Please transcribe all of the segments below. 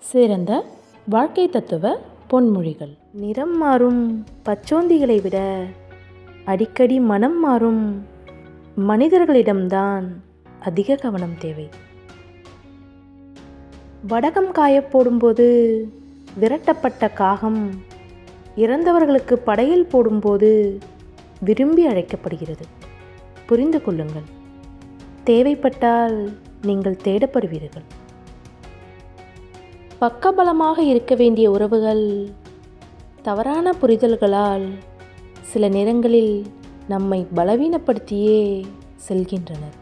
சிறந்த வாழ்க்கை தத்துவ பொன்மொழிகள். நிறம் மாறும் பச்சோந்திகளை விட அடிக்கடி மனம் மாறும் மனிதர்களிடம்தான் அதிக கவனம் தேவை. வடகம் காயப்போடும்போது விரட்டப்பட்ட காகம் இறந்தவர்களுக்கு படையல் போடும்போது விரும்பி அழைக்கப்படுகிறது. புரிந்து கொள்ளுங்கள். தேவைப்பட்டால் நீங்கள் தேடப்படுவீர்கள். பக்கபலமாக இருக்க வேண்டிய உறவுகள் தவறான புரிதல்களால் சில நேரங்களில் நம்மை பலவீனப்படுத்தியே செல்கின்றனர்.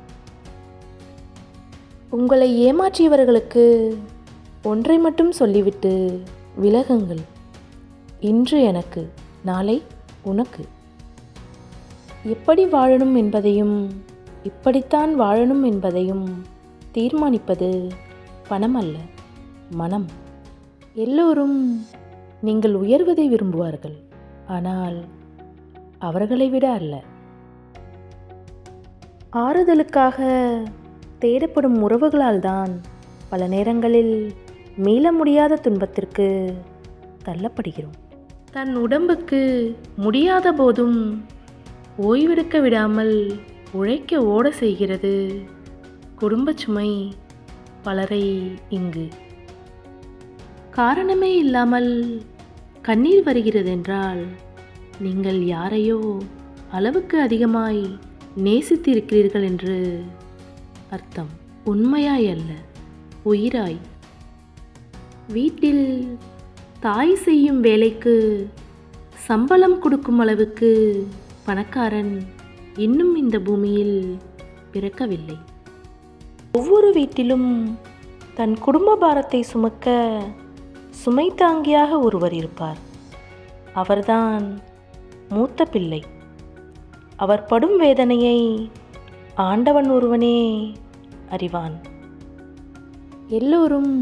உங்களை ஏமாற்றியவர்களுக்கு ஒன்றை மட்டும் சொல்லிவிட்டு விலகுங்கள். இன்று எனக்கு, நாளை உனக்கு. எப்படி வாழணும் என்பதையும் இப்படித்தான் வாழணும் என்பதையும் தீர்மானிப்பது பணம் அல்ல, மனம். எல்லோரும் நீங்கள் உயர்வதை விரும்புவார்கள், ஆனால் அவர்களை விட அல்ல. ஆறுதலுக்காக தேடப்படும் உறவுகளால் தான் பல நேரங்களில் மீள முடியாத துன்பத்திற்கு தள்ளப்படுகிறோம். தன் உடம்புக்கு முடியாத போதும் ஓய்வெடுக்க விடாமல் உழைக்க ஓட செய்கிறது குடும்ப சுமை பலரை இங்கு. காரணமே இல்லாமல் கண்ணீர் வருகிறதென்றால் நீங்கள் யாரையோ அளவுக்கு அதிகமாய் நேசித்திருக்கிறீர்கள் என்று அர்த்தம். உண்மையாய் அல்ல, உயிராய். வீட்டில் தாய் செய்யும் வேலைக்கு சம்பளம் கொடுக்கும் அளவுக்கு பணக்காரன் இன்னும் இந்த பூமியில் பிறக்கவில்லை. ஒவ்வொரு வீட்டிலும் தன் குடும்ப பாரத்தை சுமக்க சுமை தாங்கியாக ஒருவர் இருப்பார். அவர்தான் மூத்த பிள்ளை. அவர் படும் வேதனையை ஆண்டவன் ஒருவனே அறிவான். எல்லோரும்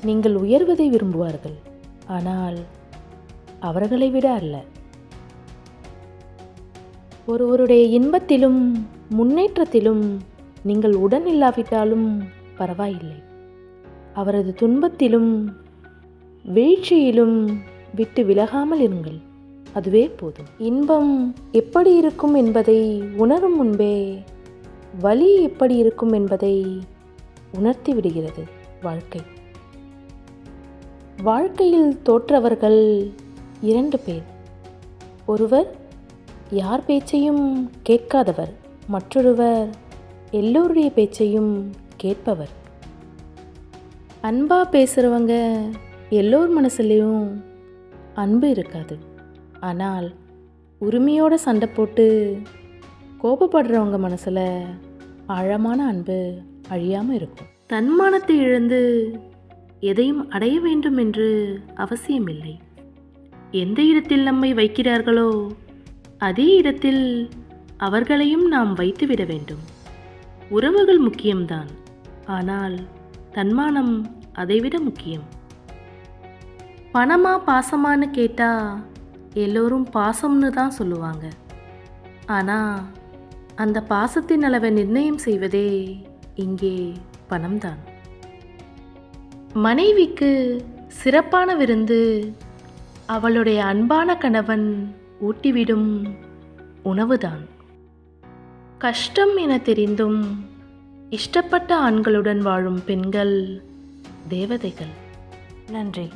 நீங்கள் உயர்வதை விரும்புவார்கள், ஆனால் அவர்களை விட அல்ல. ஒருவருடைய இன்பத்திலும் முன்னேற்றத்திலும் நீங்கள் உடன் இல்லாவிட்டாலும் பரவாயில்லை. அவரது துன்பத்திலும் வீழ்ச்சியிலும் விட்டு விலகாமல் இருங்கள், அதுவே போதும். இன்பம் எப்படி இருக்கும் என்பதை உணரும் முன்பே வலி எப்படி இருக்கும் என்பதை உணர்த்தி விடுகிறது வாழ்க்கை. வாழ்க்கையில் தோற்றவர்கள் 2 பேர். ஒருவர் யார் பேச்சையும் கேட்காதவர், மற்றொருவர் எல்லோருடைய பேச்சையும் கேட்பவர். அன்பா பேசுகிறவங்க எல்லோர் மனசுலேயும் அன்பு இருக்காது. ஆனால் உரிமையோட சண்டை போட்டு கோபப்படுறவங்க மனசில் ஆழமான அன்பு அழியாமல் இருக்கும். தன்மானத்தை இழந்து எதையும் அடைய வேண்டும் என்று அவசியமில்லை. எந்த இடத்தில் நம்மை வைக்கிறார்களோ அதே இடத்தில் அவர்களையும் நாம் வைத்துவிட வேண்டும். உறவுகள் முக்கியம்தான், ஆனால் தன்மானம் அதைவிட முக்கியம். பணமா பாசமானு கேட்டால் எல்லோரும் பாசம்னு தான் சொல்லுவாங்க. ஆனால் அந்த பாசத்தின் அளவை நிர்ணயம் செய்வதே இங்கே பணம்தான். மனைவிக்கு சிறப்பான விருந்து அவளுடைய அன்பான கணவன் ஊட்டிவிடும் உணவுதான். கஷ்டம் என தெரிந்தும் இஷ்டப்பட்ட ஆண்களுடன் வாழும் பெண்கள் தேவதைகள். நன்றி.